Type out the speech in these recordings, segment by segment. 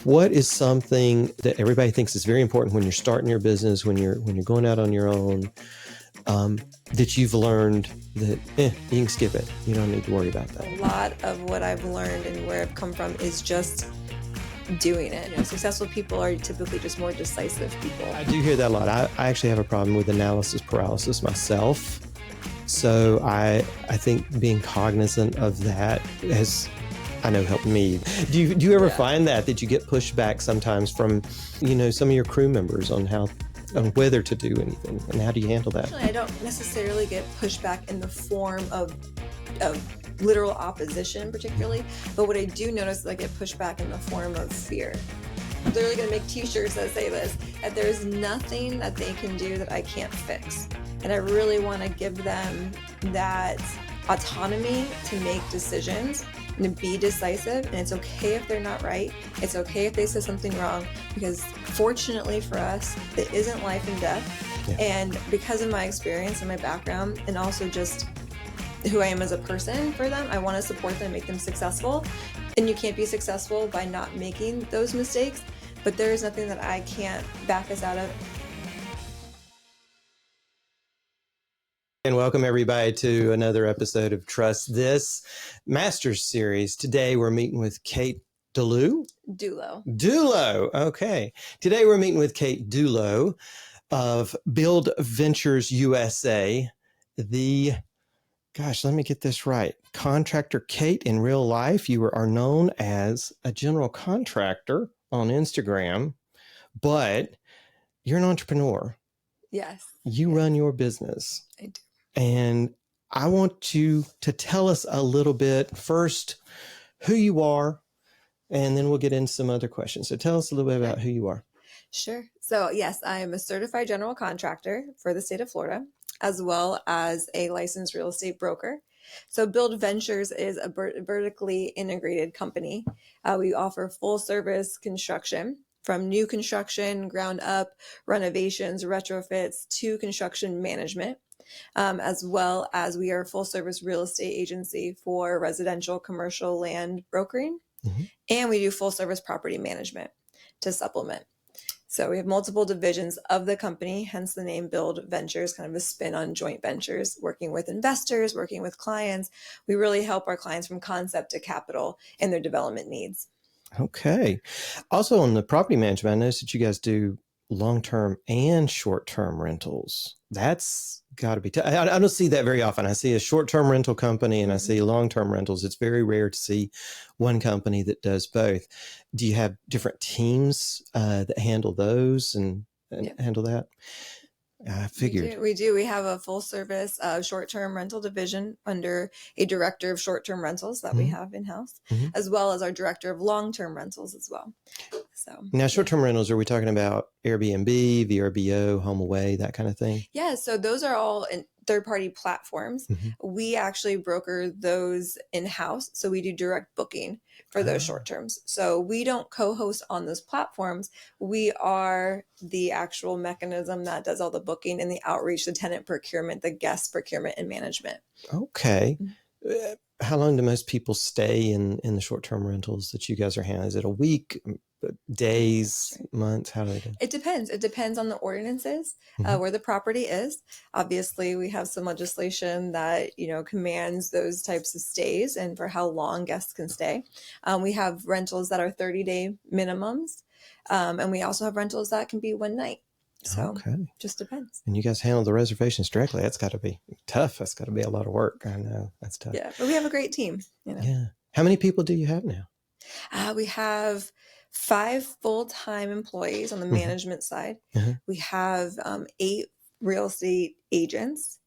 what is something that everybody thinks is very important when you're starting your business, when you're going out on your own, that you've learned that you can skip it. You don't need to worry about that. A lot of what I've learned and where I've come from is just doing it. You know, successful people are typically just more decisive people. I do hear that a lot. I actually have a problem with analysis paralysis myself. So I think being cognizant of that has, I know, helped me. Do you ever find that you get pushback sometimes from, some of your crew members on whether to do anything, and how do you handle that? Actually, I don't necessarily get pushback in the form of literal opposition particularly, but what I do notice is I get pushback in the form of fear. I'm literally going to make t-shirts that say this, that there's nothing that they can do that I can't fix. And I really want to give them that autonomy to make decisions and to be decisive. And it's okay if they're not right. It's okay if they say something wrong, because fortunately for us, it isn't life and death. Yeah. And because of my experience and my background, and also just who I am as a person for them, I want to support them, make them successful. And you can't be successful by not making those mistakes, but there is nothing that I can't back us out of. And welcome everybody to another episode of Trust This Masters Series. Today we're meeting with Kait Doulou. Doulou. Okay. Today we're meeting with Kait Doulou of Build Ventures USA. Let me get this right. Contractor Kait in real life. You are known as a general contractor on Instagram, but you're an entrepreneur. Yes. You run your business. I do. And I want you to tell us a little bit first who you are, and then we'll get into some other questions. So tell us a little bit about who you are. Sure. So yes, I am a certified general contractor for the state of Florida, as well as a licensed real estate broker. So Build Ventures is a vertically integrated company. We offer full service construction, from new construction, ground up, renovations, retrofits, to construction management. As well as we are a full service real estate agency for residential commercial land brokering. Mm-hmm. And we do full service property management to supplement. So we have multiple divisions of the company, hence the name Build Ventures, kind of a spin on joint ventures, working with investors, working with clients. We really help our clients from concept to capital in their development needs. Okay. Also on the property management, I noticed that you guys do long-term and short-term rentals. That's got to be I don't see that very often. I see a short-term rental company and I see long-term rentals. It's very rare to see one company that does both. Do you have different teams that handle those and handle that? I figured. We do. We have a full service short-term rental division under a director of short-term rentals that we have in-house, as well as our director of long-term rentals as well. So now, short-term rentals, are we talking about Airbnb, VRBO, HomeAway, that kind of thing? Yeah. So those are all third-party platforms. We actually broker those in-house. So we do direct booking for those short terms. So we don't co-host on those platforms. We are the actual mechanism that does all the booking and the outreach, the tenant procurement, the guest procurement and management. Okay. How long do most people stay in the short-term rentals that you guys are handling? Is it a week, days, months? How do they do? It depends. It depends on the ordinances, where the property is. Obviously, we have some legislation that, commands those types of stays and for how long guests can stay. We have rentals that are 30-day minimums. And we also have rentals that can be one night. So just depends. And you guys handle the reservations directly. That's got to be tough. That's got to be a lot of work. I know that's tough. Yeah, but we have a great team. Yeah. How many people do you have now? We have 5 full-time employees on the management side. We have 8 real estate agents.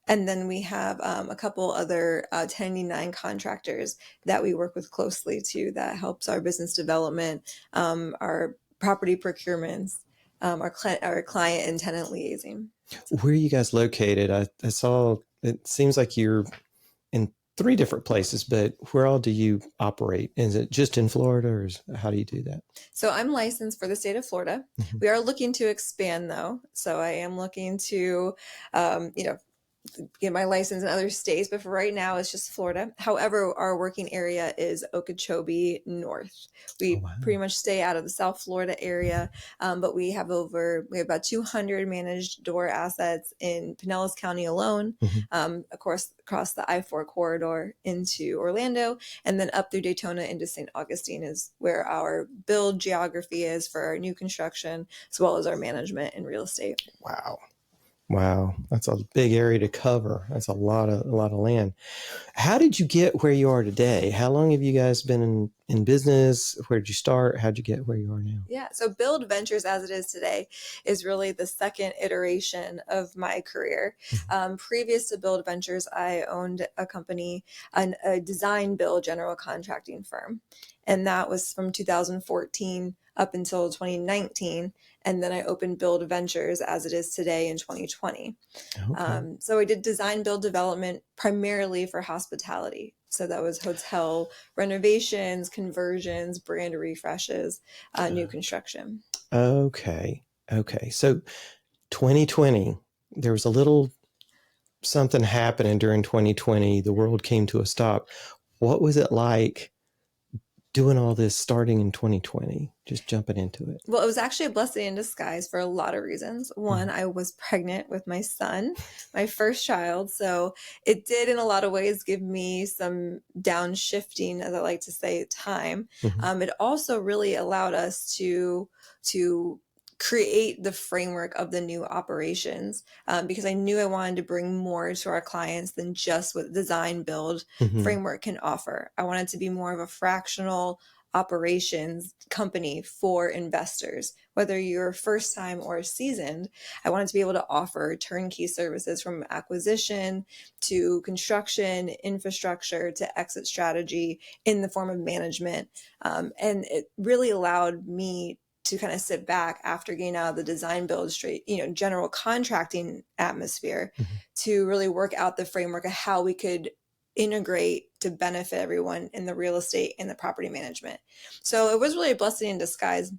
And then we have a couple other 1099 contractors that we work with closely too, that helps our business development, our property procurements, our client and tenant liaising. Where are you guys located? I saw, it seems like you're in 3 different places, but where all do you operate? Is it just in Florida, or how do you do that? So I'm licensed for the state of Florida. We are looking to expand though. So I am looking to, get my license in other states, but for right now, it's just Florida. However, our working area is Okeechobee North. Oh, We wow. pretty much stay out of the South Florida area, but we have about 200 managed door assets in Pinellas County alone. Of course, across the I-4 corridor into Orlando, and then up through Daytona into St. Augustine is where our build geography is for our new construction, as well as our management and real estate. Wow. Wow. That's a big area to cover. That's a lot of land. How did you get where you are today? How long have you guys been in business? Where did you start? How'd you get where you are now? Yeah, so Build Ventures as it is today is really the second iteration of my career. Previous to Build Ventures, I owned a company, a design build general contracting firm. And that was from 2014 up until 2019. And then I opened Build Ventures as it is today in 2020. Okay. So I did design build development primarily for hospitality. So that was hotel renovations, conversions, brand refreshes, new construction. Okay. So 2020, there was a little something happening during 2020. The world came to a stop. What was it like doing all this starting in 2020, just jumping into it? Well, it was actually a blessing in disguise for a lot of reasons. One, I was pregnant with my son, my first child. So it did, in a lot of ways, give me some downshifting, as I like to say, time. It also really allowed us to create the framework of the new operations, because I knew I wanted to bring more to our clients than just what design build framework can offer. I wanted to be more of a fractional operations company for investors, whether you're first time or seasoned. I wanted to be able to offer turnkey services from acquisition to construction, infrastructure to exit strategy in the form of management. And it really allowed me to kind of sit back after getting out of the design build straight, general contracting atmosphere, to really work out the framework of how we could integrate to benefit everyone in the real estate and the property management. So it was really a blessing in disguise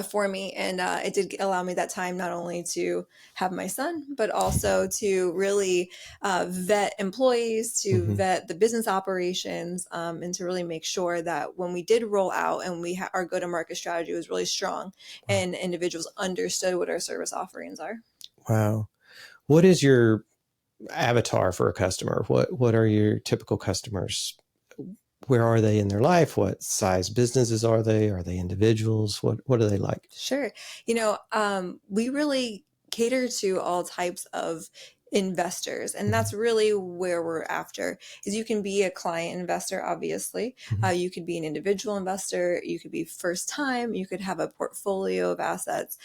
for me. And it did allow me that time not only to have my son, but also to really vet employees, to vet the business operations, and to really make sure that when we did roll out and our go-to-market strategy was really strong and individuals understood what our service offerings are. Wow. What is your avatar for a customer? What are your typical customers? Where are they in their life? What size businesses are they? Are they individuals? What are they like? Sure. We really cater to all types of investors, and that's really where we're after. Is you can be a client investor, obviously. You could be an individual investor. You could be first time. You could have a portfolio of assets.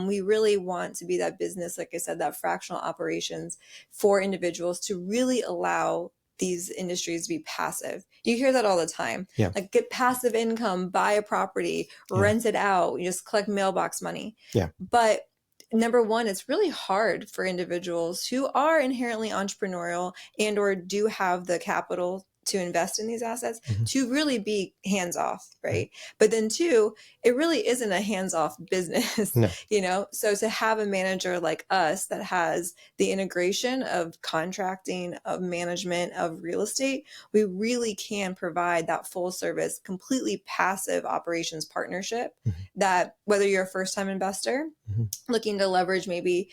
We really want to be that business, like I said, that fractional operations for individuals to really allow these industries to be passive. You hear that all the time. Yeah. Like, get passive income, buy a property, rent it out, you just collect mailbox money. Yeah. But number one, it's really hard for individuals who are inherently entrepreneurial and or do have the capital to invest in these assets to really be hands-off, right? But then two, it really isn't a hands-off business, No. So to have a manager like us that has the integration of contracting, of management, of real estate, we really can provide that full service, completely passive operations partnership that whether you're a first-time investor looking to leverage maybe,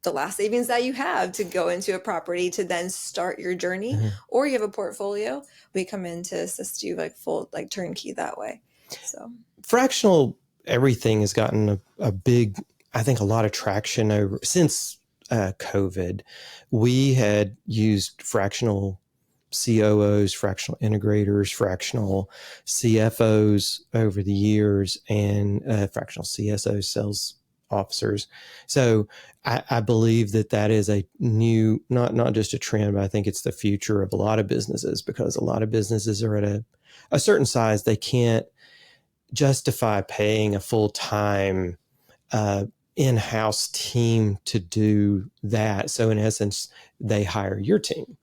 the last savings that you have to go into a property to then start your journey, or you have a portfolio, we come in to assist you full turnkey that way. So fractional everything has gotten a big, I think, a lot of traction since COVID. We had used fractional COOs, fractional integrators, fractional CFOs over the years, and fractional CSOs, sales officers. So I believe that is a new, not just a trend, but I think it's the future of a lot of businesses, because a lot of businesses are at a certain size. They can't justify paying a full-time in-house team to do that. So in essence, they hire your team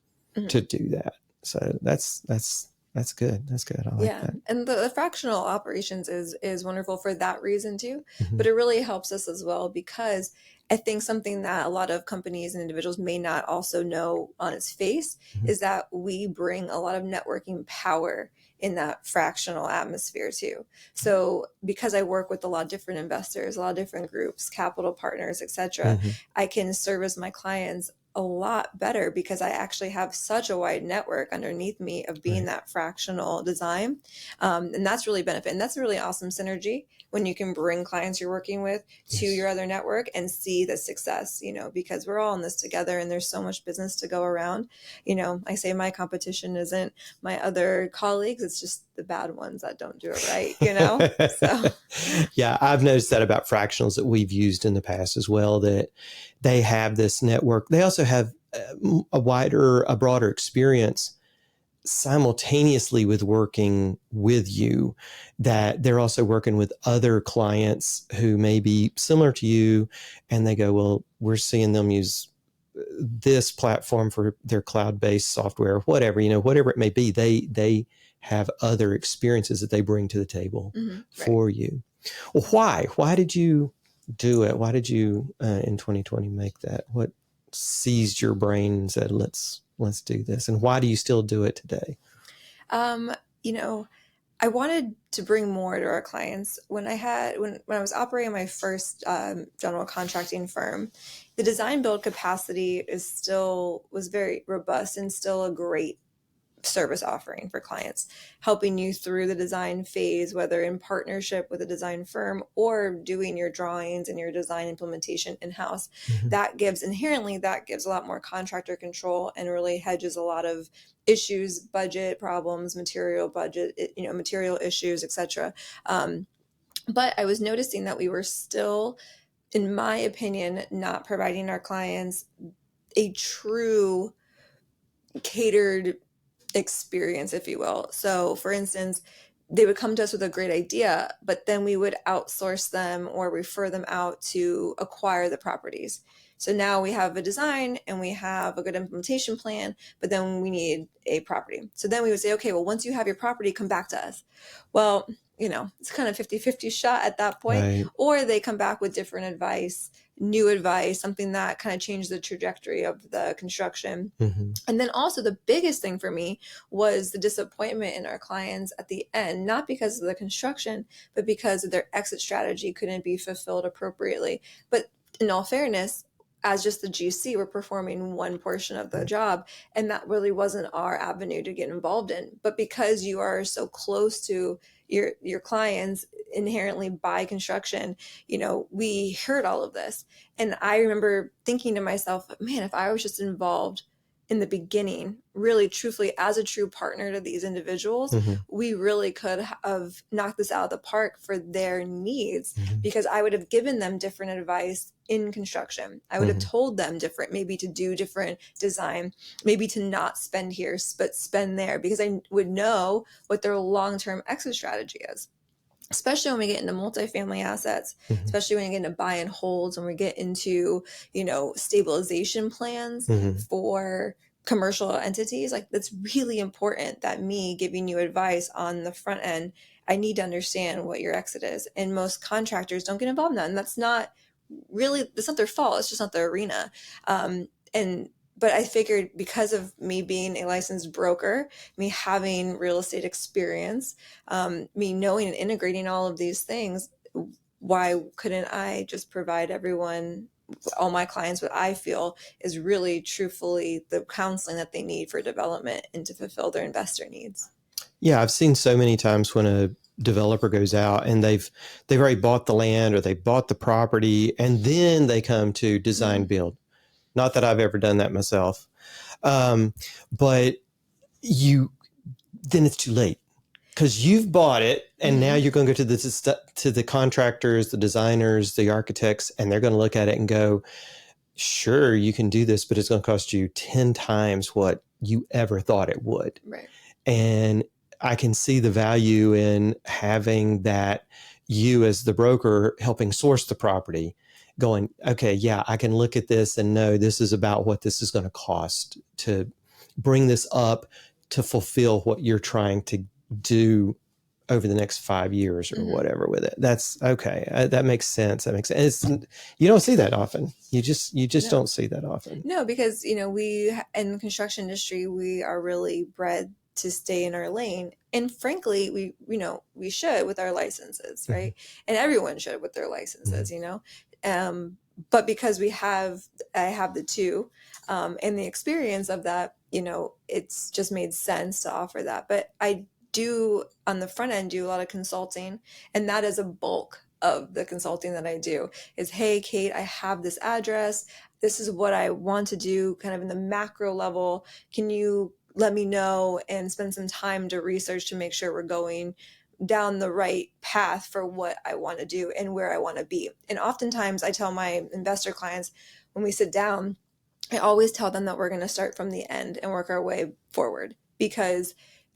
to do that. So that's That's good. That's good. I like Yeah, that. and the fractional operations is wonderful for that reason too. Hmm. But it really helps us as well because I think something that a lot of companies and individuals may not also know on its face Hmm. is that we bring a lot of networking power in that fractional atmosphere too. So because I work with a lot of different investors, a lot of different groups, capital partners, etc., Hmm. I can service my clients a lot better because I actually have such a wide network underneath me of being Right. that fractional design. And that's really benefit. And that's a really awesome synergy when you can bring clients you're working with to your Yes. other network and see the success, because we're all in this together and there's so much business to go around. I say my competition isn't my other colleagues, it's just the bad ones that don't do it right. So, Yeah, I've noticed that about fractionals that we've used in the past as well, that they have this network. They also have a broader experience simultaneously with working with you, that they're also working with other clients who may be similar to you. And they go, well, we're seeing them use this platform for their cloud-based software, whatever, whatever it may be. They have other experiences that they bring to the table right. for you. Well, why did you do it? Why did you in 2020 make that? What seized your brain and said, let's do this? And why do you still do it today? Um, you know, I wanted to bring more to our clients. When I was operating my first general contracting firm, the design build capacity was very robust and still a great service offering for clients, helping you through the design phase, whether in partnership with a design firm or doing your drawings and your design implementation in-house. Mm-hmm. That gives a lot more contractor control and really hedges a lot of issues, budget problems, material issues, etc. But I was noticing that we were still, in my opinion, not providing our clients a true catered experience, if you will. So, for instance, they would come to us with a great idea, but then we would outsource them or refer them out to acquire the properties. So now we have a design and we have a good implementation plan, but then we need a property. So then we would say, okay, well, once you have your property, come back to us. Well, it's kind of 50-50 shot at that point. Right. Or they come back with different advice, new advice, something that kind of changed the trajectory of the construction. Mm-hmm. And then also the biggest thing for me was the disappointment in our clients at the end, not because of the construction, but because of their exit strategy couldn't be fulfilled appropriately. But in all fairness, as just the GC, we're performing one portion of the Right. job, and that really wasn't our avenue to get involved in. But because you are so close to your clients inherently by construction, we heard all of this. And I remember thinking to myself, man, if I was just involved in the beginning, really truthfully, as a true partner to these individuals, Mm-hmm. we really could have knocked this out of the park for their needs, Mm-hmm. because I would have given them different advice in construction. I would have Mm-hmm. told them different, maybe to do different design, maybe to not spend here, but spend there, because I would know what their long-term exit strategy is. Especially when we get into multifamily assets, Mm-hmm. especially when we get into buy and holds, when we get into, stabilization plans Mm-hmm. for commercial entities, like that's really important that me giving you advice on the front end, I need to understand what your exit is. And most contractors don't get involved in that. And that's not their fault. It's just not their arena. But I figured because of me being a licensed broker, me having real estate experience, me knowing and integrating all of these things, why couldn't I just provide all my clients, what I feel is really truthfully the counseling that they need for development and to fulfill their investor needs? Yeah, I've seen so many times when a developer goes out and they've already bought the land or they bought the property, and then they come to design build. Not that I've ever done that myself, but then it's too late because you've bought it, and now you're going to go to the contractors, the designers, the architects, and they're going to look at it and go, "Sure, you can do this, but it's going to cost you 10 times what you ever thought it would." Right. And I can see the value in having that, you as the broker helping source the property, going, okay, yeah, I can look at this and know this is about what this is going to cost to bring this up to fulfill what you're trying to do over the next 5 years or whatever with it. That's okay. That makes sense. That makes sense. You don't see that often. You just don't see that often. No, because, we in the construction industry, we are really bred to stay in our lane. And frankly, we should with our licenses, right? And everyone should with their licenses, but because I have the two, and the experience of that, it's just made sense to offer that. But I do on the front end do a lot of consulting, and that is a bulk of the consulting that I do is, hey, Kate, I have this address. This is what I want to do kind of in the macro level. Can you let me know and spend some time to research to make sure we're going down the right path for what I want to do and where I want to be. And oftentimes I tell my investor clients when we sit down, I always tell them that we're going to start from the end and work our way forward, because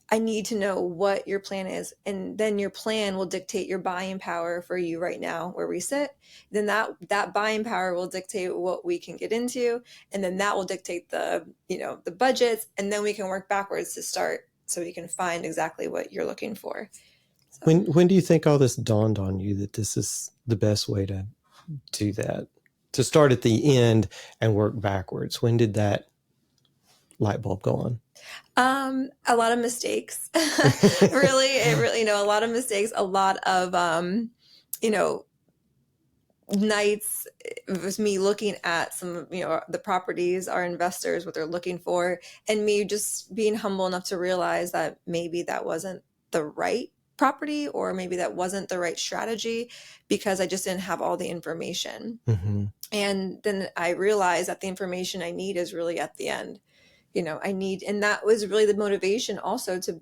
I need to know what your plan is. And then your plan will dictate your buying power for you right now where we sit. Then that buying power will dictate what we can get into. And then that will dictate the budgets. And then we can work backwards to start so we can find exactly what you're looking for. So. When do you think all this dawned on you that this is the best way to do that? To start at the end and work backwards. When did that light bulb go on? A lot of mistakes. really, a lot of mistakes, a lot of, nights. It was me looking at some, the properties, our investors, what they're looking for, and me just being humble enough to realize that maybe that wasn't the right property, or maybe that wasn't the right strategy, because I just didn't have all the information. And then I realized that the information I need is really at the end. And that was really the motivation also to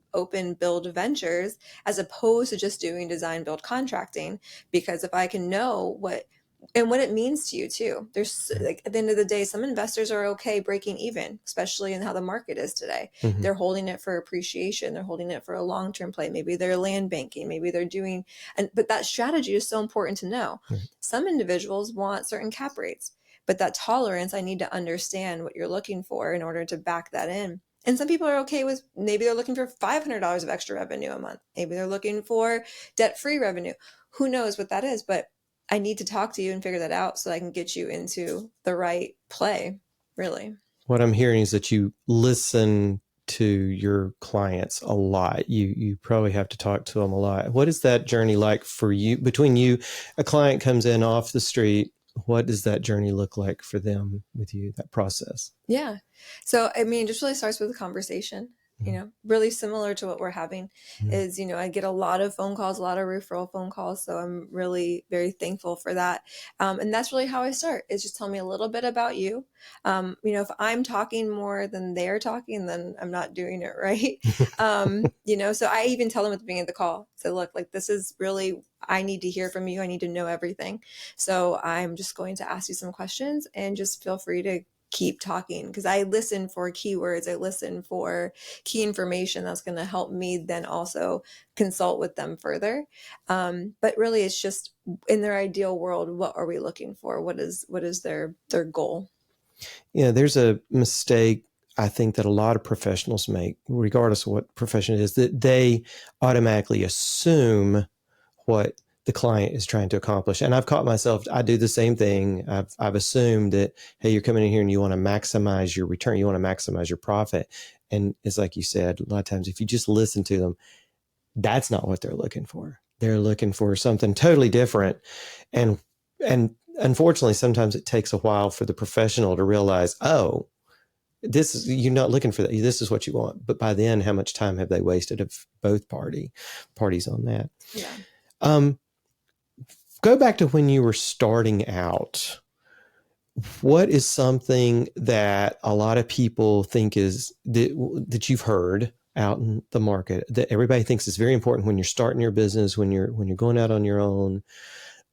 build ventures, as opposed to just doing design, build, contracting. Because if I can know what it means to you too, there's like, at the end of the day, some investors are okay breaking even, especially in how the market is today. They're holding it for appreciation. They're holding it for a long-term play. Maybe they're land banking, maybe they're doing, but that strategy is so important to know. Some individuals want certain cap rates, but that tolerance, I need to understand what you're looking for in order to back that in. And some people are okay with, maybe they're looking for $500 of extra revenue a month. Maybe they're looking for debt-free revenue. Who knows what that is? But I need to talk to you and figure that out so I can get you into the right play, really. What I'm hearing is that you listen to your clients a lot. You probably have to talk to them a lot. What is that journey like for you? Between you, a client comes in off the street, what does that journey look like for them with you, that process? Yeah. So, it just really starts with a conversation, really similar to what we're having is, I get a lot of phone calls, a lot of referral phone calls. So I'm really very thankful for that. And that's really how I start, is just tell me a little bit about you. If I'm talking more than they're talking, then I'm not doing it right. So I even tell them at the beginning of the call, so look, like, this is really, I need to hear from you. I need to know everything. So I'm just going to ask you some questions, and just feel free to keep talking, because I listen for keywords. I listen for key information that's going to help me then also consult with them further. But really, it's just, in their ideal world, what are we looking for? What is their goal? Yeah, there's a mistake I think that a lot of professionals make, regardless of what profession it is, that they automatically assume what the client is trying to accomplish. And I've caught myself, I do the same thing. I've assumed that, hey, you're coming in here and you want to maximize your return. You want to maximize your profit. And it's like you said, a lot of times, if you just listen to them, that's not what they're looking for. They're looking for something totally different. And unfortunately, sometimes it takes a while for the professional to realize, oh, you're not looking for that. This is what you want. But by then, how much time have they wasted of both parties on that? Yeah. Go back to when you were starting out. What is something that a lot of people think is that you've heard out in the market that everybody thinks is very important when you're starting your business, when you're going out on your own,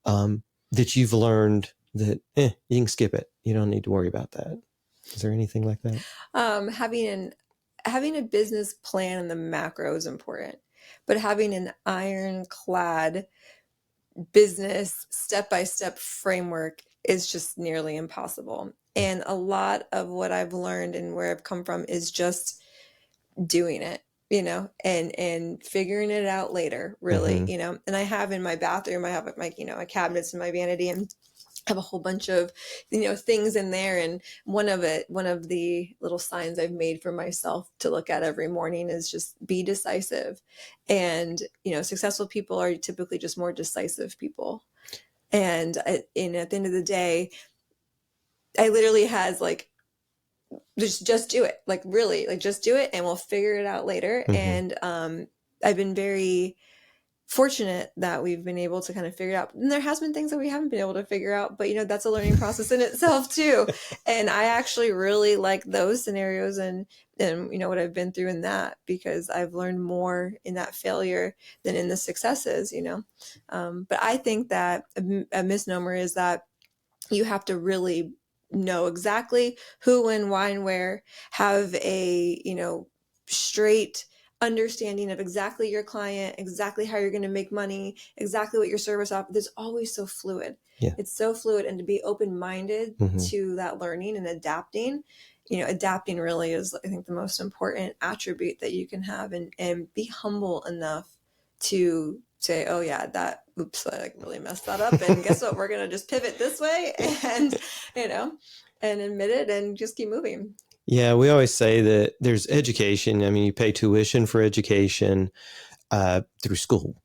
that you've learned that you can skip it. You don't need to worry about that. Is there anything like that? Having a business plan in the macro is important, but having an ironclad business step-by-step framework is just nearly impossible. And a lot of what I've learned and where I've come from is just doing it, and figuring it out later, really, Mm-hmm. and I have in my bathroom, I have my cabinets and my vanity, and have a whole bunch of things in there, and one of the little signs I've made for myself to look at every morning is just be decisive. And successful people are typically just more decisive people. And at the end of the day, I literally has like just do it, like really, like just do it and we'll figure it out later. Mm-hmm. And I've been very fortunate that we've been able to kind of figure it out. And there has been things that we haven't been able to figure out, but that's a learning process in itself too. And I actually really like those scenarios and what I've been through in that, because I've learned more in that failure than in the successes. But I think that a misnomer is that you have to really know exactly who, when, why, and where, have a straight understanding of exactly your client, exactly how you're going to make money, exactly what your service offers. There's always so fluid. Yeah. It's so fluid, and to be open-minded Mm-hmm. to that learning and adapting really is, I think, the most important attribute that you can have, and be humble enough to say, oh yeah, oops, I really messed that up, and guess what, we're gonna just pivot this way, and and admit it and just keep moving. Yeah, we always say that there's education. I mean, you pay tuition for education through school.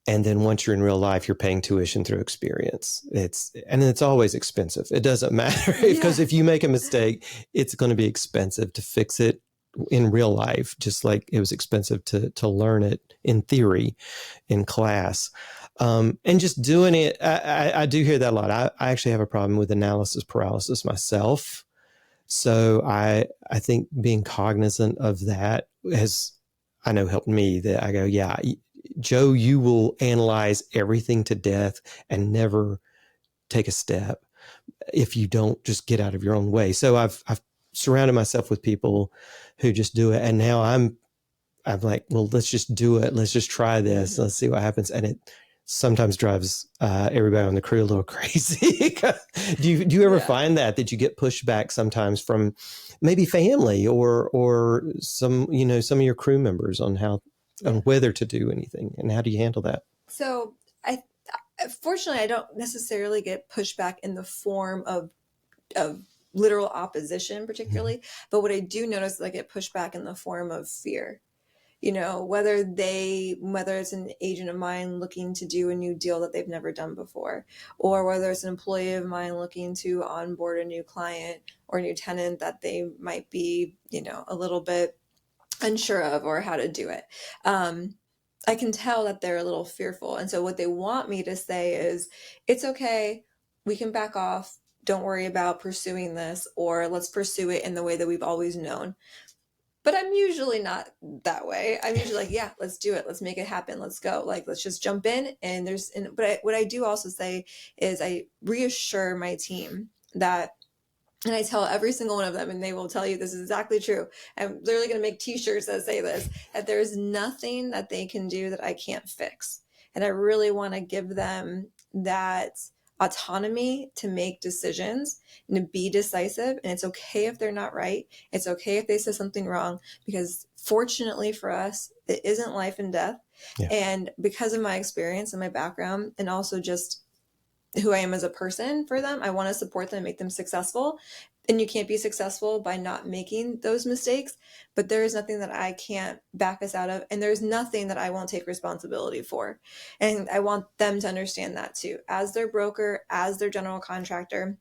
And then once you're in real life, you're paying tuition through experience. It's always expensive. It doesn't matter because if you make a mistake, it's going to be expensive to fix it in real life, just like it was expensive to learn it in theory in class. And just doing it, I do hear that a lot. I actually have a problem with analysis paralysis myself. So I think being cognizant of that has, I know, helped me, that I go, yeah, Joe, you will analyze everything to death and never take a step if you don't just get out of your own way. So I've surrounded myself with people who just do it. And now I'm like, well, let's just do it. Let's just try this. Let's see what happens. And it sometimes drives everybody on the crew a little crazy. do you ever find that you get pushback sometimes from maybe family or some of your crew members on whether to do anything, and how do you handle that? So fortunately, I don't necessarily get pushback in the form of literal opposition particularly, but what I do notice is I get pushback in the form of fear. Whether it's an agent of mine looking to do a new deal that they've never done before, or whether it's an employee of mine looking to onboard a new client or a new tenant that they might be, a little bit unsure of, or how to do it. I can tell that they're a little fearful. And so what they want me to say is, it's okay, we can back off. Don't worry about pursuing this, or let's pursue it in the way that we've always known. But I'm usually not that way. I'm usually like, yeah, let's do it. Let's make it happen. Let's go. Like, let's just jump in. What I do also say is I reassure my team that, and I tell every single one of them, and they will tell you this is exactly true. I'm literally going to make t-shirts that say this, that there's nothing that they can do that I can't fix. And I really want to give them that autonomy to make decisions and to be decisive. And it's okay if they're not right. It's okay if they say something wrong, because fortunately for us, it isn't life and death. Yeah. And because of my experience and my background, and also just who I am as a person for them, I want to support them and make them successful. And you can't be successful by not making those mistakes, but there is nothing that I can't back us out of. And there's nothing that I won't take responsibility for. And I want them to understand that too. As their broker, as their general contractor,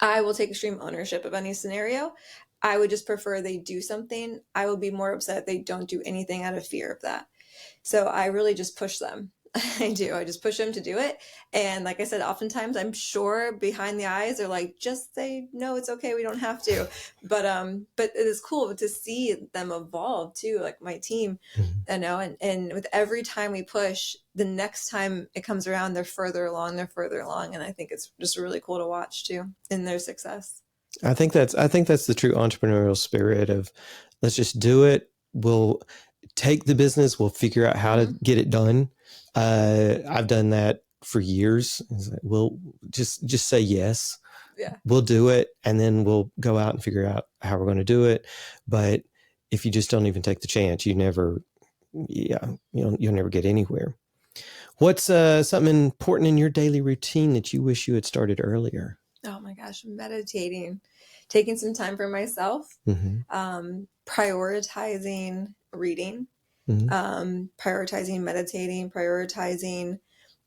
I will take extreme ownership of any scenario. I would just prefer they do something. I will be more upset if they don't do anything out of fear of that. So I really just push them. I do. I just push them to do it. And like I said, oftentimes I'm sure behind the eyes they're like, just say, no, it's okay, we don't have to. But it is cool to see them evolve too, like my team, and with every time we push, the next time it comes around, they're further along. And I think it's just really cool to watch too in their success. I think that's the true entrepreneurial spirit of, let's just do it. We'll take the business. We'll figure out how to get it done. I've done that for years. We'll just say yes. Yeah. We'll do it, and then we'll go out and figure out how we're going to do it. But if you just don't even take the chance, you'll never get anywhere. What's something important in your daily routine that you wish you had started earlier? Oh my gosh, meditating, taking some time for myself, prioritizing reading, prioritizing meditating, prioritizing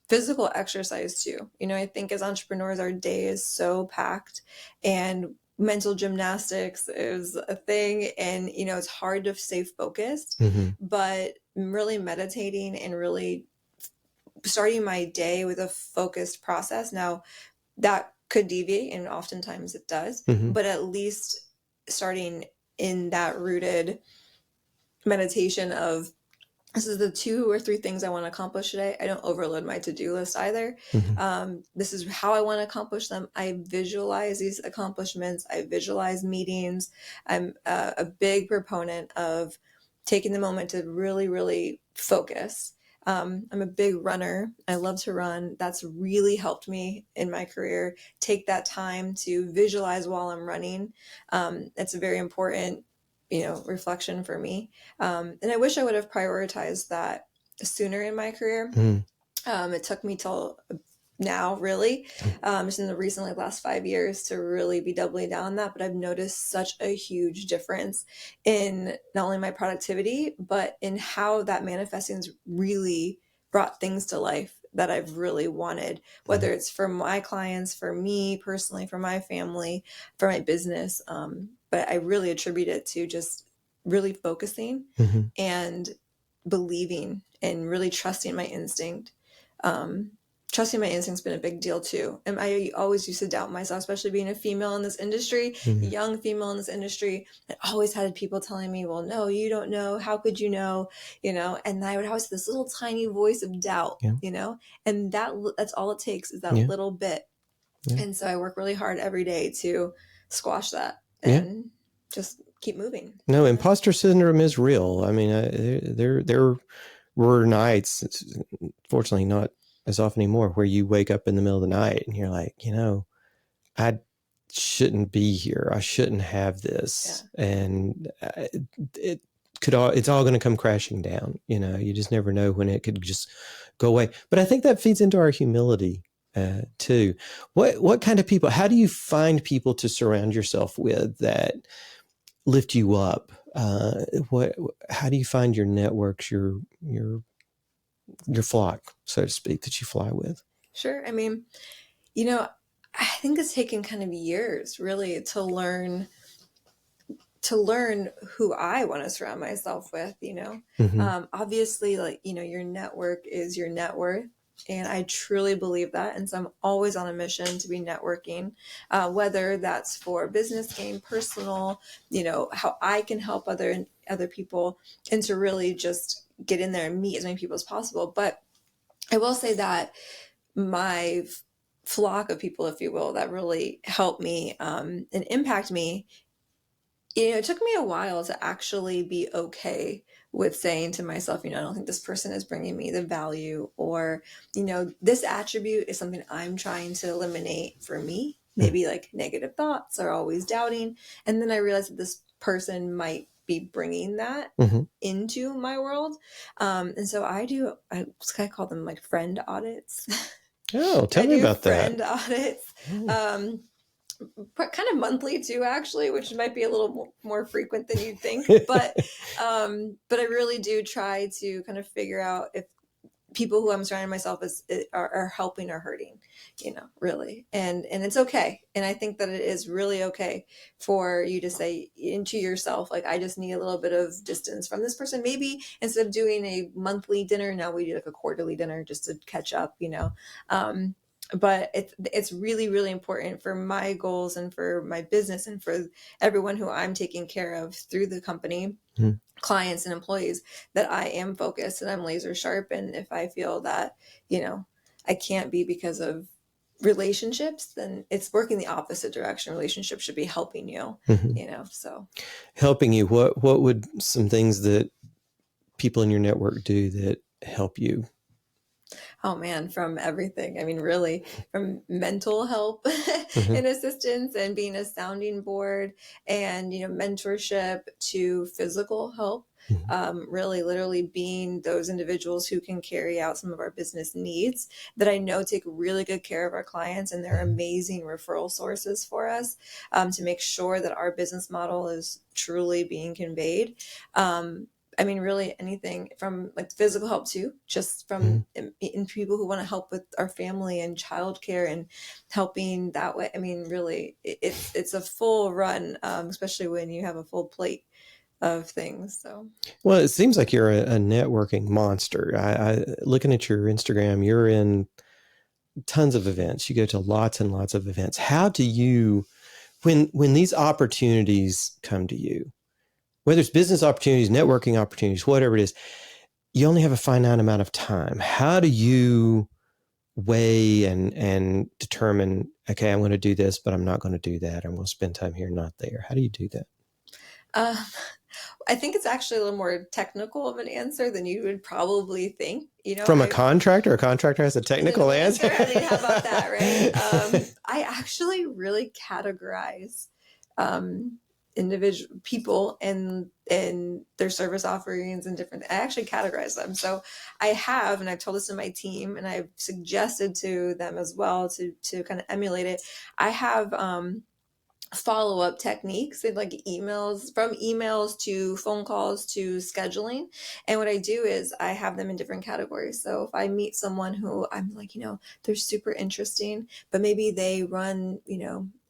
physical exercise too. I think as entrepreneurs, our day is so packed, and mental gymnastics is a thing, and it's hard to stay focused, but really meditating and really starting my day with a focused process. Now that could deviate, and oftentimes it does, but at least starting in that rooted meditation of, this is the 2 or 3 things I want to accomplish today. I don't overload my to-do list either. This is how I want to accomplish them. I visualize these accomplishments. I visualize meetings. I'm a big proponent of taking the moment to really, really focus. I'm a big runner. I love to run. That's really helped me in my career. Take that time to visualize while I'm running. It's a very important reflection for me. And I wish I would have prioritized that sooner in my career. It took me till now, really, just in the recently last 5 years, to really be doubling down on that. But I've noticed such a huge difference in not only my productivity, but in how that manifesting's really brought things to life that I've really wanted, whether it's for my clients, for me personally, for my family, for my business. But I really attribute it to just really focusing and believing and really trusting my instinct. Trusting my instinct's been a big deal too. And I always used to doubt myself, especially being a female in this industry, a young female in this industry. I always had people telling me, well, no, you don't know. How could you know? And I would always have this little tiny voice of doubt, and that's all it takes, is that little bit. And so I work really hard every day to squash that and just keep moving. No, imposter syndrome is real. I mean, there were nights, fortunately not as often anymore, where you wake up in the middle of the night and you're like, I shouldn't be here. I shouldn't have this. And it's all going to come crashing down. You just never know when it could just go away. But I think that feeds into our humility too. What kind of people, how do you find people to surround yourself with that lift you up? How do you find your networks, your flock, so to speak, that you fly with? Sure. I mean, I think it's taken kind of years really to learn who I want to surround myself with, obviously, like, your network is your net worth. And I truly believe that. And so I'm always on a mission to be networking, whether that's for business gain, personal, how I can help other people, and to really just get in there and meet as many people as possible. But I will say that my flock of people, if you will, that really helped me and impact me, it took me a while to actually be okay with saying to myself, I don't think this person is bringing me the value, or, this attribute is something I'm trying to eliminate for me. Maybe like negative thoughts or always doubting. And then I realized that this person might be bringing that into my world. And so I call them like friend audits. Oh, tell me about friend that. Audits. Kind of monthly too, actually, which might be a little more frequent than you'd think. But I really do try to kind of figure out if people who I'm surrounding myself are helping or hurting, really. And it's okay. And I think that it is really okay for you to say into yourself, like, I just need a little bit of distance from this person. Maybe instead of doing a monthly dinner, now we do like a quarterly dinner just to catch up, but it's really, really important for my goals and for my business and for everyone who I'm taking care of through the company, clients and employees, that I am focused and I'm laser sharp. And if I feel that, I can't be because of relationships, then it's working the opposite direction. Relationships should be helping you, so. Helping you. What would some things that people in your network do that help you? Oh man, from everything. I mean, really, from mental help Hmm. and assistance and being a sounding board and, mentorship to physical help. Hmm. Really, literally being those individuals who can carry out some of our business needs that I know take really good care of our clients, and they're Hmm. amazing referral sources for us, to make sure that our business model is truly being conveyed. I mean, really anything from like physical help too, just Hmm. from in people who want to help with our family and childcare and helping that way. I mean, really, it's a full run, especially when you have a full plate of things. So, Well, it seems like you're a networking monster. Looking at your Instagram, you're in tons of events. You go to lots and lots of events. How do you, when these opportunities come to you, whether it's business opportunities, networking opportunities, whatever it is, you only have a finite amount of time. How do you weigh and determine, okay, I'm going to do this, but I'm not going to do that. I'm going to spend time here, not there. How do you do that? uh, I think it's actually a little more technical of an answer than you would probably think. From a contractor has a technical answer. I mean, how about that, right? I actually really categorize individual people and their service offerings and different. I actually categorize them. So I have, and I've told this to my team, and I've suggested to them as well to kind of emulate it. I have follow-up techniques and like emails, from emails to phone calls to scheduling. And what I do is I have them in different categories. So if I meet someone who I'm like, they're super interesting, but maybe they run,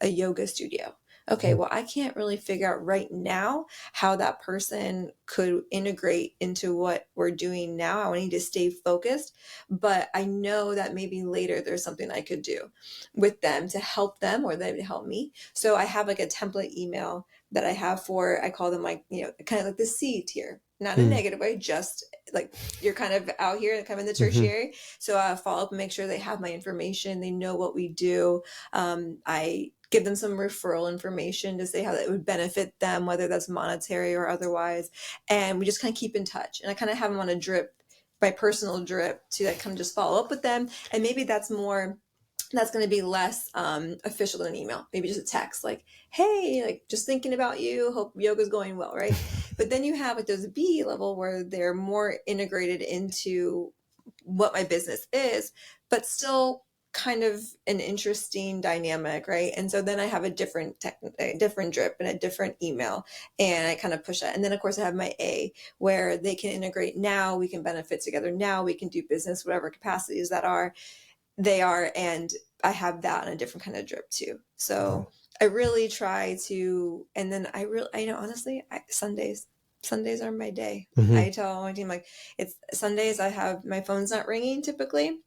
a yoga studio. Okay, well, I can't really figure out right now how that person could integrate into what we're doing now. I need to stay focused, but I know that maybe later there's something I could do with them to help them or them to help me. So I have like a template email that I have for, I call them like, kind of like the C tier, not in a Mm-hmm. negative way, just like you're kind of out here, kind of in the Mm-hmm. tertiary. So I follow up and make sure they have my information. They know what we do. I give them some referral information to say how that would benefit them, whether that's monetary or otherwise. And we just kind of keep in touch. And I kind of have them on a drip, my personal drip, to like kind of just follow up with them. And maybe that's going to be less official than an email, maybe just a text like, hey, like just thinking about you, hope yoga's going well, right? But then you have like those B level where they're more integrated into what my business is, but still kind of an interesting dynamic, right? And so then I have a different drip and a different email, and I kind of push that. And then of course I have my A, where they can integrate now, we can benefit together now, we can do business whatever capacities they are, and I have that on a different kind of drip too. So I really try to, and then I know honestly, Sundays are my day. Mm-hmm. I tell my team like, it's Sundays. I have my phone's not ringing typically,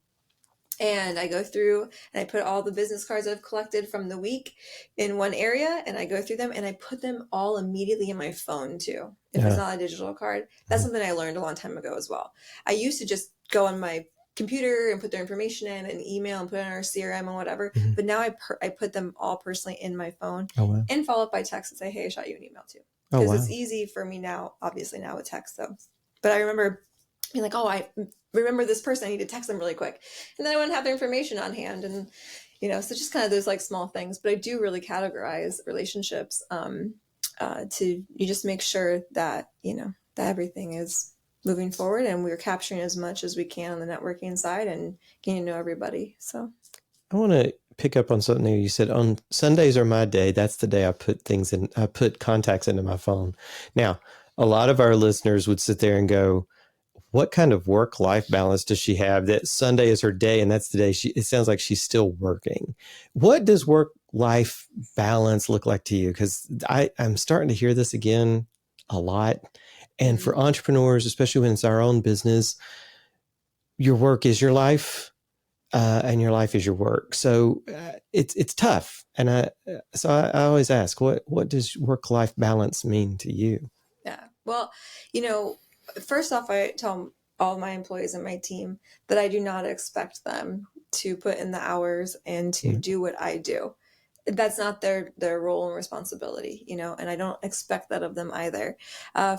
and I go through and I put all the business cards I've collected from the week in one area, and I go through them and I put them all immediately in my phone too. If it's not a digital card, that's something I learned a long time ago as well. I used to just go on my computer and put their information in an email and put it in our CRM and whatever. Mm-hmm. But now I put them all personally in my phone, Oh, wow. and follow up by text and say, hey, I shot you an email too. Oh, Because wow. it's easy for me now, obviously now with text. So, but I remember being like, oh, I remember this person, I need to text them really quick. And then I wouldn't have their information on hand. And, so just kind of those like small things, but I do really categorize relationships to, you just make sure that, that everything is moving forward and we're capturing as much as we can on the networking side and getting to know everybody. So I want to pick up on something you said. On Sundays are my day. That's the day I put contacts into my phone. Now, a lot of our listeners would sit there and go, what kind of work-life balance does she have that Sunday is her day and that's the day it sounds like she's still working? What does work-life balance look like to you? Because I'm starting to hear this again a lot. And for entrepreneurs, especially when it's our own business, your work is your life. And your life is your work. So it's tough. And I always ask, what does work-life balance mean to you? Yeah. Well, first off, I tell all my employees and my team that I do not expect them to put in the hours and to do what I do. That's not their role and responsibility, and I don't expect that of them either.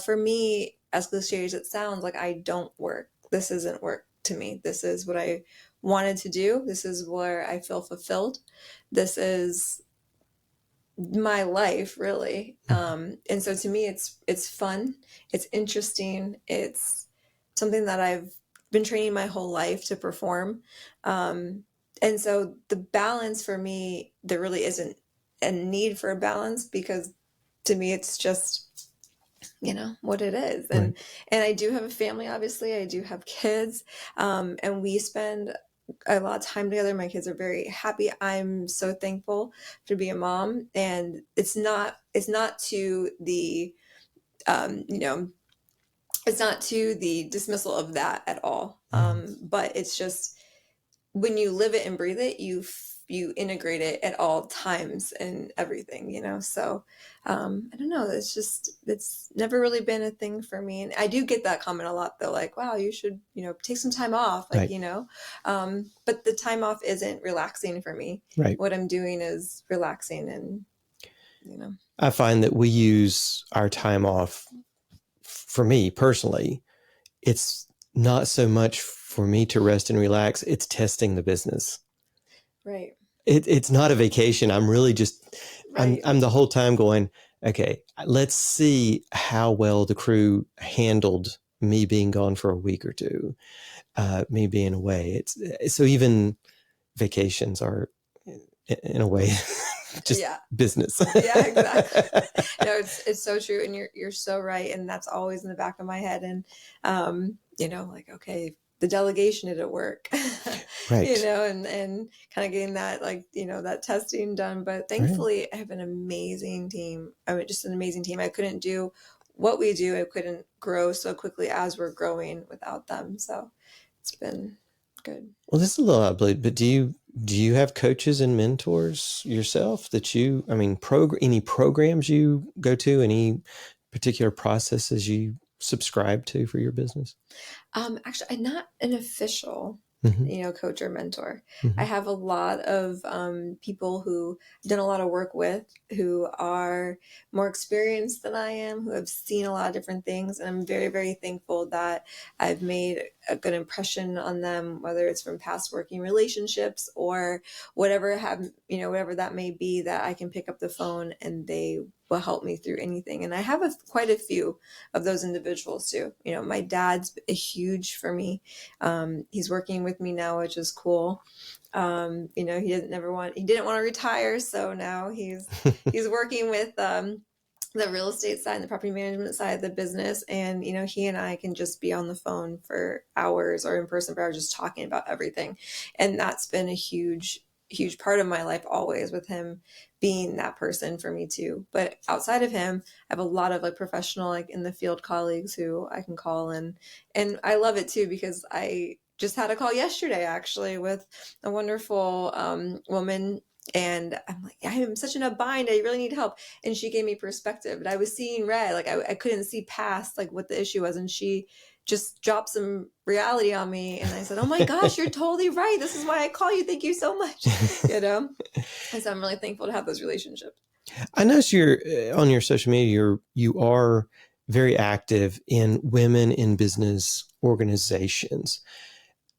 For me, as cliche as it sounds, like I don't work. This isn't work. to me. This is what I wanted to do. This is where I feel fulfilled. This is my life, really. And so to me, it's fun, it's interesting, it's something that I've been training my whole life to perform. And so the balance for me, there really isn't a need for a balance, because to me it's just, what it is. Right. And I do have a family, obviously. I do have kids, and we spend a lot of time together. My kids are very happy. I'm so thankful to be a mom, and it's not to the it's not to the dismissal of that at all. But it's just, when you live it and breathe it, you integrate it at all times and everything, So I don't know. It's never really been a thing for me. And I do get that comment a lot, though, like, wow, you should, take some time off, like, Right. But the time off isn't relaxing for me. Right. What I'm doing is relaxing, and, I find that we use our time off, for me personally, it's not so much for me to rest and relax. It's testing the business. Right. It's not a vacation. I'm really just, Right. I'm the whole time going, okay, let's see how well the crew handled me being gone for a week or two, me being away. It's so even vacations are, in a way, just business. Yeah, exactly. No, it's so true, and you're so right, and that's always in the back of my head. And like, okay, the delegation didn't work, Right. and kind of getting that, like, that testing done. But thankfully, I have an amazing team. I mean, just an amazing team. I couldn't do what we do. I couldn't grow so quickly as we're growing without them. So it's been good. Well, this is a little outblated, but do you have coaches and mentors yourself that any programs you go to, any particular processes you subscribe to for your business? Actually, I'm not an official, coach or mentor. Mm-hmm. I have a lot of people who I've done a lot of work with, who are more experienced than I am, who have seen a lot of different things. And I'm very, very thankful that I've made a good impression on them, whether it's from past working relationships or whatever whatever that may be, that I can pick up the phone and they will help me through anything. And I have quite a few of those individuals too. My dad's huge for me. He's working with me now, which is cool. He didn't want to retire, so now he's working with the real estate side and the property management side of the business. And, he and I can just be on the phone for hours, or in person for hours, just talking about everything. And that's been a huge part of my life, always, with him being that person for me too. But outside of him, I have a lot of professional, in the field colleagues who I can call, and I love it too, because I just had a call yesterday, actually, with a wonderful woman. And I'm like, I'm such in a bind. I really need help. And she gave me perspective. But I was seeing red. I couldn't see past what the issue was. And she just dropped some reality on me. And I said, oh my gosh, you're totally right. This is why I call you. Thank you so much. And so I'm really thankful to have those relationships. I notice you're on your social media, you are very active in women in business organizations.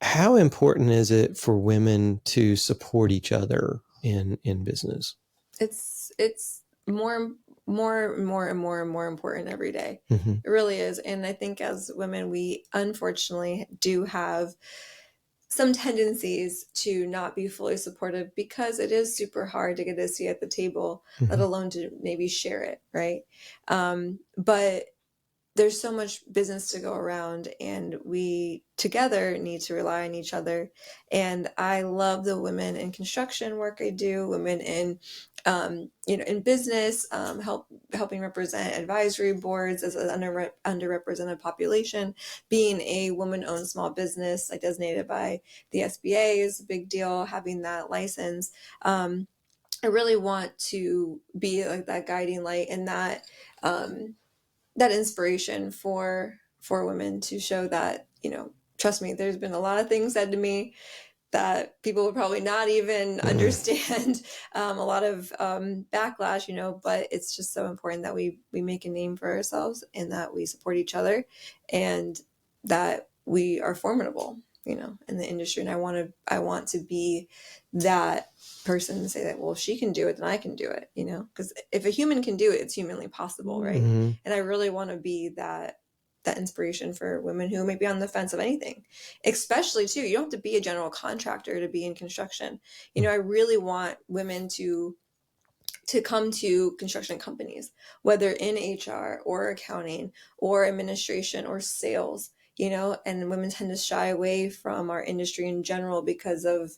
How important is it for women to support each other in business? It's more important every day. Mm-hmm. It really is. And I think as women, we unfortunately do have some tendencies to not be fully supportive, because it is super hard to get a seat at the table, let alone to maybe share it, right? But there's so much business to go around, and we together need to rely on each other. And I love the women in construction work I do, women in in business, helping represent advisory boards as an underrepresented population. Being a woman-owned small business, designated by the SBA, is a big deal. Having that license, I really want to be that guiding light, and that inspiration for women, to show that, trust me, there's been a lot of things said to me that people would probably not even understand, a lot of backlash, but it's just so important that we make a name for ourselves, and that we support each other, and that we are formidable. in the industry. And I want to be that person to say that, well, if she can do it, then I can do it, because if a human can do it, it's humanly possible. Right. Mhm. And I really want to be that inspiration for women who may be on the fence of anything, especially too. You don't have to be a general contractor to be in construction. I really want women to come to construction companies, whether in HR or accounting or administration or sales, and women tend to shy away from our industry in general because of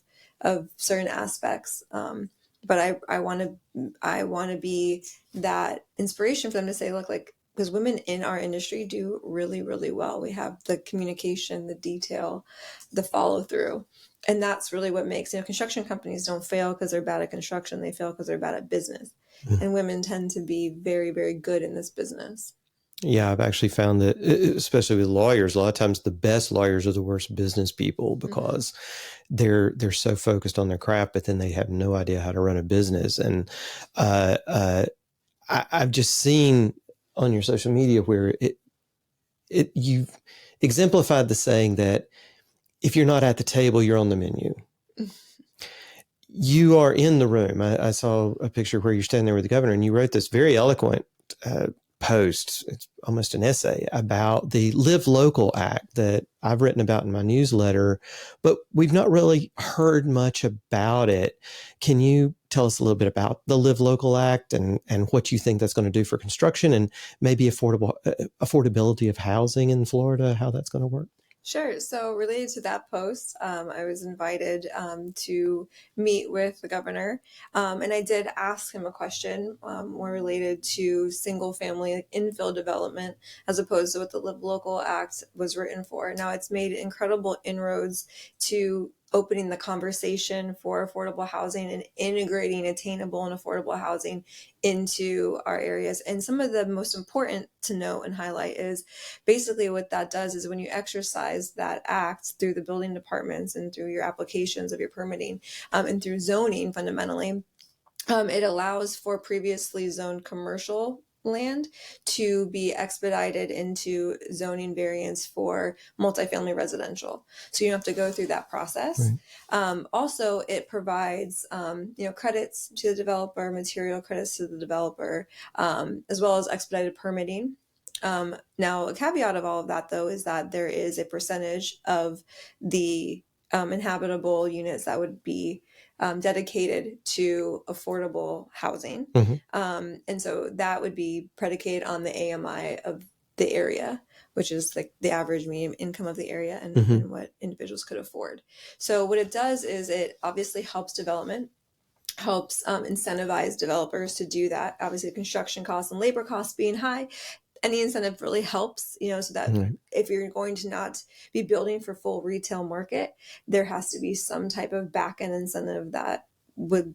certain aspects. But I want to be that inspiration for them to say, look, like, because women in our industry do really, really well. We have the communication, the detail, the follow through. And that's really what makes, construction companies don't fail because they're bad at construction. They fail because they're bad at business. And women tend to be very, very good in this business. Yeah, I've actually found that, especially with lawyers, a lot of times the best lawyers are the worst business people because they're so focused on their craft, but then they have no idea how to run a business. And I've just seen on your social media where you've exemplified the saying that if you're not at the table, you're on the menu. You are in the room. I saw a picture where you're standing there with the governor, and you wrote this very eloquent post. It's almost an essay about the Live Local Act that I've written about in my newsletter, but we've not really heard much about it. Can you tell us a little bit about the Live Local Act and what you think that's going to do for construction and maybe affordability of housing in Florida, how that's going to work? Sure. So related to that post, I was invited to meet with the governor, and I did ask him a question more related to single family infill development as opposed to what the Live Local Act was written for. Now, it's made incredible inroads to opening the conversation for affordable housing and integrating attainable and affordable housing into our areas. And some of the most important to note and highlight is basically what that does is when you exercise that act through the building departments and through your applications of your permitting and through zoning fundamentally, it allows for previously zoned commercial land to be expedited into zoning variants for multifamily residential. So you don't have to go through that process. Right. Also, it provides credits to the developer, material credits to the developer, as well as expedited permitting. Now, a caveat of all of that, though, is that there is a percentage of the inhabitable units that would be dedicated to affordable housing. And so that would be predicated on the AMI of the area, which is like the average median income of the area and what individuals could afford. So what it does is it obviously helps development, helps incentivize developers to do that. Obviously, construction costs and labor costs being high, any incentive really helps, so that if you're going to not be building for full retail market, there has to be some type of back end incentive that would,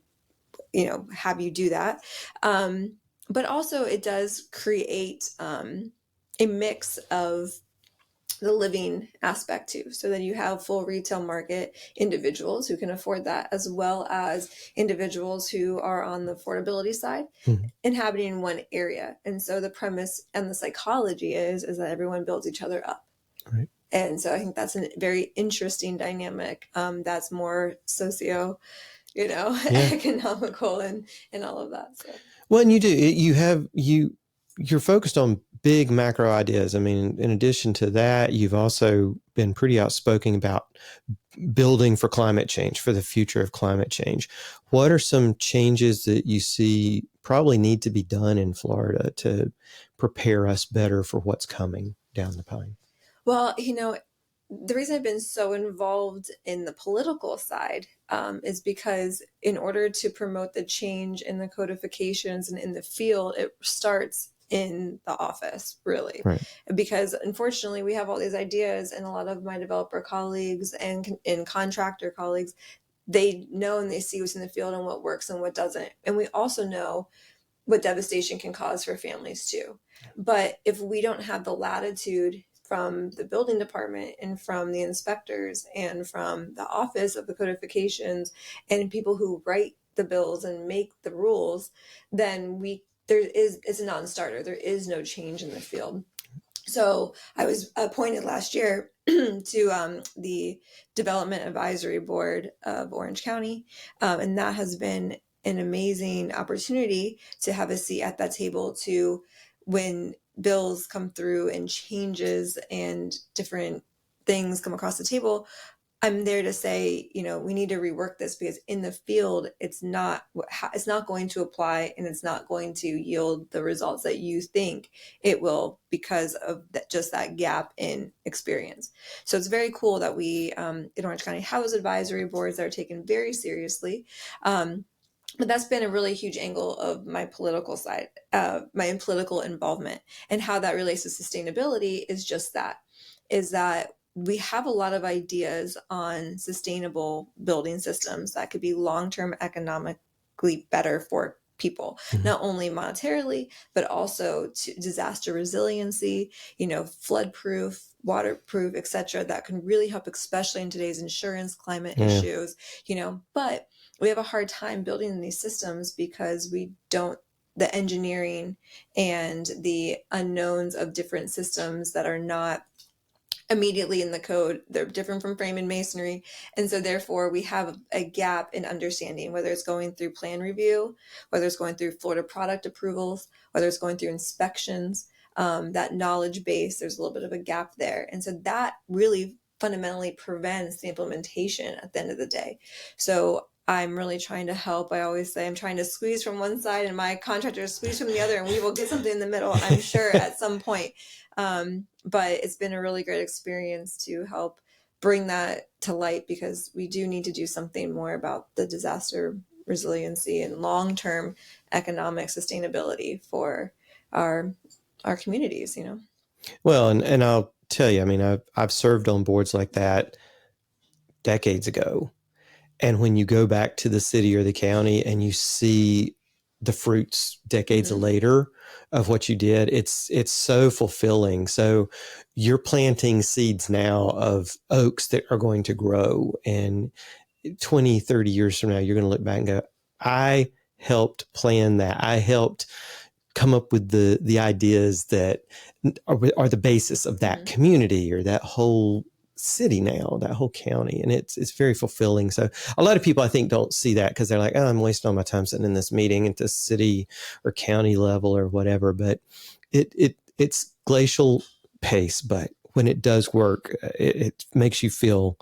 have you do that. But also it does create a mix of the living aspect too, so that you have full retail market individuals who can afford that, as well as individuals who are on the affordability side inhabiting one area. And so the premise and the psychology is that everyone builds each other up. Right. And so I think that's a very interesting dynamic that's more socio economical and all of that. So. Well, and you're focused on big macro ideas. I mean, in addition to that, you've also been pretty outspoken about building for climate change, for the future of climate change. What are some changes that you see probably need to be done in Florida to prepare us better for what's coming down the pipe? Well, the reason I've been so involved in the political side is because in order to promote the change in the codifications and in the field, it starts in the office, really. Right. Because unfortunately, we have all these ideas, and a lot of my developer colleagues and contractor colleagues, they know and they see what's in the field and what works and what doesn't. And we also know what devastation can cause for families too. But if we don't have the latitude from the building department and from the inspectors and from the office of the codifications and people who write the bills and make the rules, then it's a non-starter. There is no change in the field. So I was appointed last year to the Development Advisory Board of Orange County. And that has been an amazing opportunity to have a seat at that table to when bills come through and changes and different things come across the table. I'm there to say, we need to rework this because in the field, it's not going to apply and it's not going to yield the results that you think it will because of just that gap in experience. So it's very cool that we in Orange County have advisory boards that are taken very seriously. But that's been a really huge angle of my political side, my political involvement, and how that relates to sustainability is that we have a lot of ideas on sustainable building systems that could be long-term economically better for people, not only monetarily, but also to disaster resiliency, flood proof, waterproof, etc. That can really help, especially in today's insurance climate issues, but we have a hard time building these systems because the engineering and the unknowns of different systems that are not immediately in the code. They're different from frame and masonry. And so therefore we have a gap in understanding, whether it's going through plan review, whether it's going through Florida product approvals, whether it's going through inspections, that knowledge base, there's a little bit of a gap there. And so that really fundamentally prevents the implementation at the end of the day. So I'm really trying to help. I always say I'm trying to squeeze from one side and my contractor squeeze from the other, and we will get something in the middle, I'm sure, at some point. But it's been a really great experience to help bring that to light because we do need to do something more about the disaster resiliency and long-term economic sustainability for our communities, Well, and I'll tell you, I mean, I've served on boards like that decades ago. And when you go back to the city or the county and you see the fruits decades later of what you did, it's so fulfilling. So you're planting seeds now of oaks that are going to grow. And 20, 30 years from now, you're going to look back and go, I helped plan that. I helped come up with the ideas that are the basis of that community or that whole city now, that whole county. And it's very fulfilling. So a lot of people, I think, don't see that because they're like, oh, I'm wasting all my time sitting in this meeting at the city or county level or whatever. But it's glacial pace. But when it does work, it makes you feel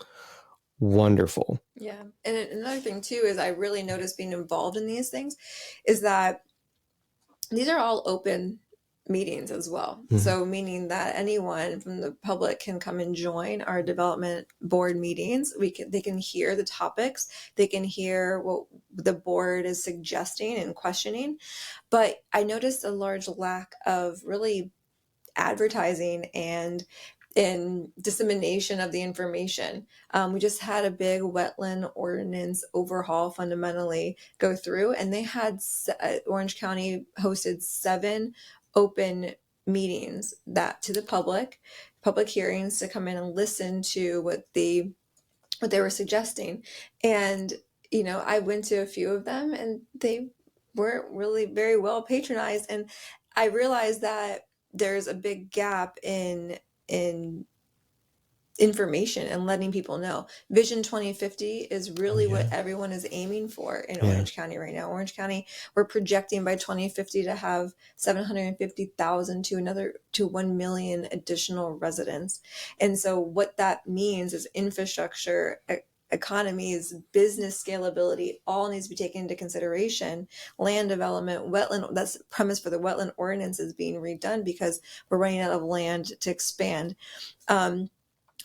wonderful. Yeah. And another thing too is I really noticed being involved in these things is that these are all open meetings as well. So meaning that anyone from the public can come and join our development board meetings. They can hear the topics, they can hear what the board is suggesting and questioning. But I noticed a large lack of really advertising and dissemination of the information. We just had a big wetland ordinance overhaul fundamentally go through, and they had Orange County hosted 7 open meetings that to the public hearings to come in and listen to what they were suggesting. And I went to a few of them and they weren't really very well patronized, and I realized that there's a big gap in information and letting people know. Vision 2050 is really what everyone is aiming for in Orange County right now. Orange County, we're projecting by 2050 to have 750,000 to 1 million additional residents. And so what that means is infrastructure, economies, business scalability, all needs to be taken into consideration. Land development, wetland, that's the premise for the wetland ordinance is being redone because we're running out of land to expand.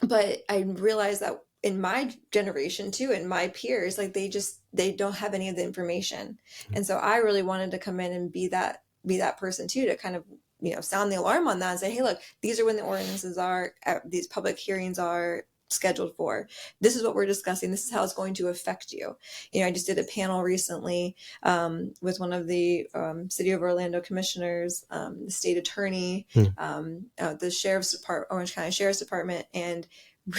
But I realized that in my generation too, and my peers, like they don't have any of the information. And so I really wanted to come in and be that person too, to kind of, sound the alarm on that and say, hey, look, these are when the ordinances are, these public hearings are scheduled for. This is what we're discussing. This is how it's going to affect you. I just did a panel recently with one of the City of Orlando commissioners, the state attorney, the sheriff's department, Orange County Sheriff's Department, and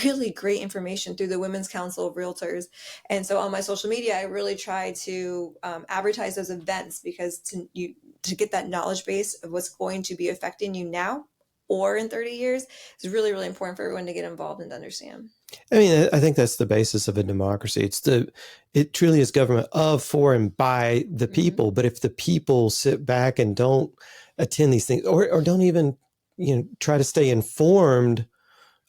really great information through the Women's Council of Realtors. And so on my social media, I really try to advertise those events because to get that knowledge base of what's going to be affecting you now or in 30 years is really, really important for everyone to get involved and to understand. I mean, I think that's the basis of a democracy. It truly is government of, for, and by the people. But if the people sit back and don't attend these things, or don't even, try to stay informed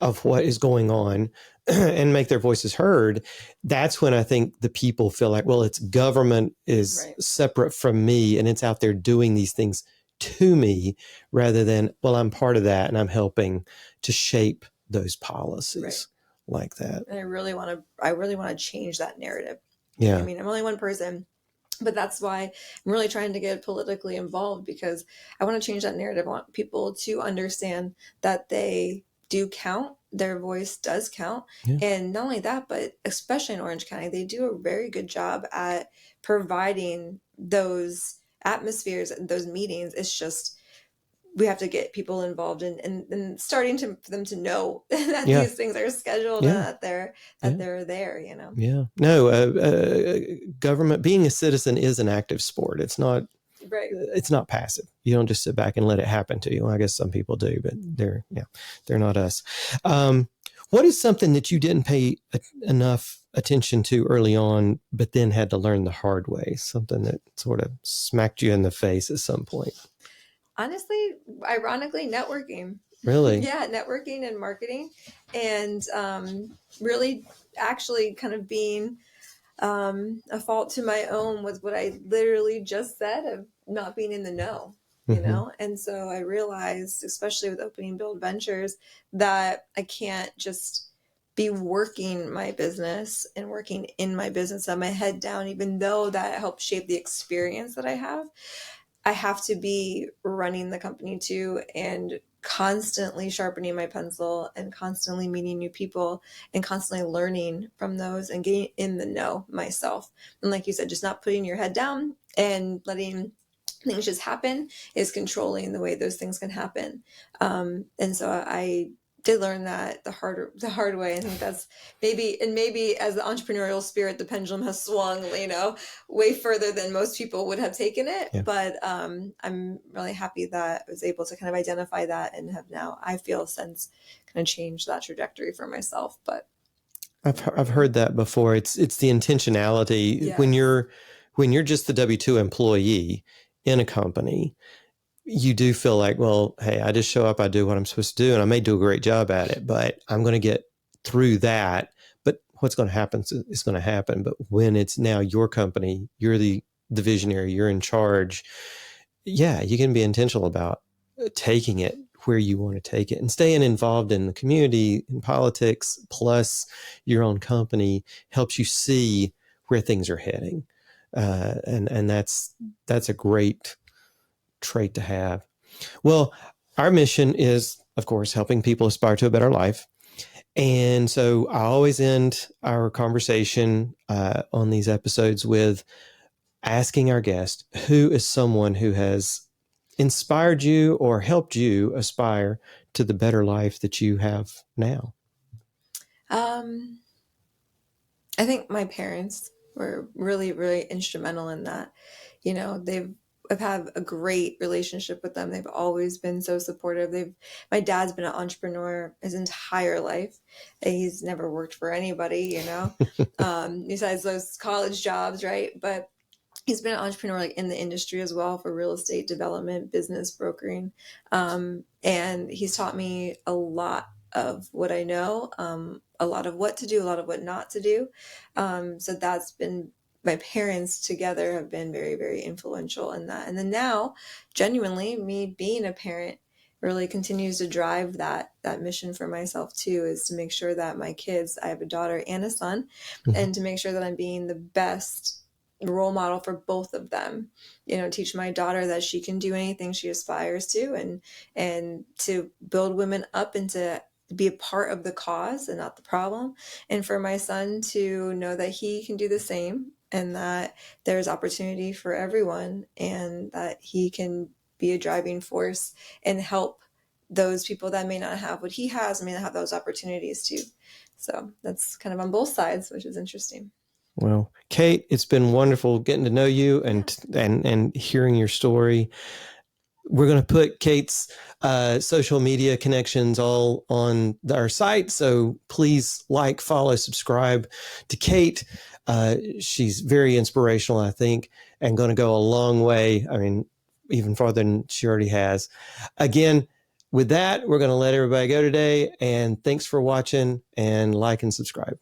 of what is going on and make their voices heard, that's when I think the people feel like, well, it's government is separate from me and it's out there doing these things to me, rather than, well, I'm part of that and I'm helping to shape those policies like that. And I really want to change that narrative. Yeah. I mean, I'm only one person, but that's why I'm really trying to get politically involved, because I want to change that narrative. I want people to understand that they do count. Their voice does count. Yeah. And not only that, but especially in Orange County, they do a very good job at providing those atmospheres and those meetings. It's just, we have to get people involved and starting for them to know that these things are scheduled and that they're there, Yeah. No, government, being a citizen is an active sport. It's not, it's not passive. You don't just sit back and let it happen to you. Well, I guess some people do, but they're not us. What is something that you didn't pay enough attention to early on, but then had to learn the hard way? Something that sort of smacked you in the face at some point? Honestly, ironically, networking. Really? Yeah, networking and marketing, and really actually kind of being a fault to my own with what I literally just said of not being in the know, you know? And so I realized, especially with opening Build Ventures, that I can't just be working my business and working in my business on my head down, even though that helps shape the experience that I have. I have to be running the company too, and constantly sharpening my pencil and constantly meeting new people and constantly learning from those and getting in the know myself. And like you said, just not putting your head down and letting things just happen is controlling the way those things can happen. And so I did learn that the hard way. I think that's maybe as the entrepreneurial spirit, the pendulum has swung, way further than most people would have taken it. Yeah. But I'm really happy that I was able to kind of identify that and have now, I feel, since kind of changed that trajectory for myself. But I've heard that before. It's the intentionality. Yes. When you're just the W-2 employee in a company, you do feel like, well, hey, I just show up, I do what I'm supposed to do, and I may do a great job at it, but I'm going to get through that. But what's going to happen is going to happen. But when it's now your company, you're the visionary, you're in charge. Yeah, you can be intentional about taking it where you want to take it and staying involved in the community, in politics, plus your own company helps you see where things are heading. And that's a great trait to have. Well, our mission is, of course, helping people aspire to a better life. And so I always end our conversation on these episodes with asking our guest, who is someone who has inspired you or helped you aspire to the better life that you have now? I think my parents were really, really instrumental in that. I've had a great relationship with them. They've always been so supportive. My dad's been an entrepreneur his entire life. He's never worked for anybody, besides those college jobs, right? But he's been an entrepreneur in the industry as well, for real estate development, business brokering. And he's taught me a lot of what I know, a lot of what to do, a lot of what not to do. So that's been, my parents together have been very, very influential in that. And then now, genuinely, me being a parent really continues to drive that mission for myself too, is to make sure that my kids, I have a daughter and a son, and to make sure that I'm being the best role model for both of them. Teach my daughter that she can do anything she aspires to, and to build women up and to be a part of the cause and not the problem. And for my son to know that he can do the same, and that there's opportunity for everyone, and that he can be a driving force and help those people that may not have what he has, may not have those opportunities too. So that's kind of on both sides, which is interesting. Well, Kait, it's been wonderful getting to know you and hearing your story. We're going to put Kait's social media connections all on our site. So please like, follow, subscribe to Kait. She's very inspirational, I think, and going to go a long way. I mean, even farther than she already has. Again, with that, we're going to let everybody go today. And thanks for watching, and like and subscribe.